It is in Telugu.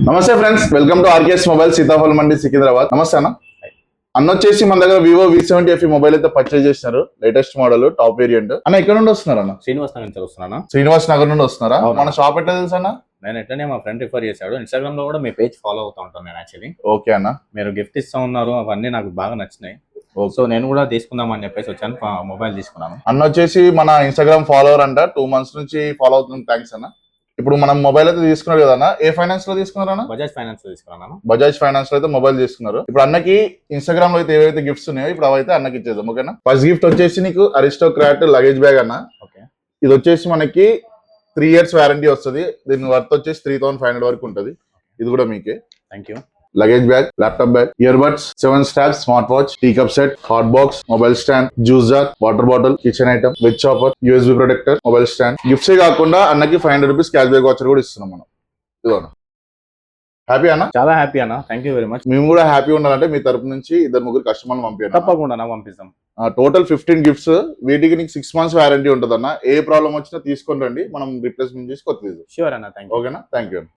నమస్తే friends, welcome to RKS mobile, Sitaphal Mandi, Secunderabad. నమస్తే అన్న. అన్న వచ్చేసి మన దగ్గర వివో V70 మొబైల్ అయితే పర్చేజ్ చేసినారు. Latest model, top variant. అన్న ఎక్కడ నుండి వస్తున్నారు అన్న? శ్రీనివాస్ నగర్ నుంచి వస్తున్నాను. శ్రీనివాస్ నగర్ నుండి వస్తున్నారా? మన షాప్ ఎట్లా తెలుసు అన్న? నేను ఎట్లనే మా ఫ్రెండ్ రిఫర్ చేశాడు. ఇన్స్టాగ్రామ్ లో కూడా మీ పేజ్ ఫాలో అవుతా ఉంటాను నేను యాక్చువల్లీ. ఓకే అన్న. మీరు గిఫ్ట్ ఇస్తా ఉన్నారు, అవన్నీ నాకు బాగా నచ్చినాయి. సో నేను కూడా తీసుకుందాం అని చెప్పేసి వచ్చాను, మొబైల్ తీసుకున్నాను. అన్న వచ్చేసి మన ఇన్స్టాగ్రామ్ ఫాలోవర్ అంట, 2 months నుంచి ఫాలో అవుతుంది. థ్యాంక్స్ అన్న. ఇప్పుడు మనం మొబైల్ అయితే తీసుకున్నారు కదా అన్న, ఏ ఫైనాన్స్ లో తీసుకున్నారు అన్న? బజాజ్ ఫైనాన్స్ లో తీసుకున్నాను. బజాజ్ ఫైనాన్స్ లో అయితే మొబైల్ తీసుకున్నారు. ఇప్పుడు అన్నకి ఇన్స్టాగ్రామ్ లో అయితే ఏవైతే గిఫ్ట్స్ ఉన్నాయో ఇప్పుడు అవైతే అన్నకి ఇచ్చేద్దాం. ఓకేనా? ఫస్ట్ గిఫ్ట్ వచ్చేసి నీకు అరిస్టోక్రాట్ లగేజ్ బ్యాగ్ అన్న. ఓకే. ఇది వచ్చేసి మనకి 3 years వారంటీ వస్తుంది. దీని వర్త్ వచ్చేసి 3500 వరకు ఉంటుంది. ఇది కూడా మీకే. Thank you. Luggage bag, laptop bag, earbuds, 7 straps, smart watch, tea cup set, hot box, mobile stand, juice jar, water bottle, kitchen item, veg chopper, USB protector, mobile stand. గిఫ్ట్సే కాకుండా అన్నకి 500 రూపీస్ క్యాష్ బ్యాక్ వాచర్ కూడా ఇస్తున్నాం మనం. ఇదిగోనా. హ్యాపీ అన్న? చాలా హ్యాపీ అన్న, థ్యాంక్ యూ వెరీ మచ్. మేము కూడా హ్యాపీ ఉండాలంటే మీ తరపు నుంచి 2-3 కస్టమర్లు పంపించారు. తప్పకుండా పంపిస్తాం. Total 15 gifts. వీటికి నీకు 6 months వారంటీ ఉంటుంది అన్న. ఏ ప్రాబ్లం వచ్చినా తీసుకొని రండి, మనం రిప్లేస్మెంట్ చేసి కొత్తది. షూర్ అన్న, థ్యాంక్ యూ. ఓకేనా? Thank you.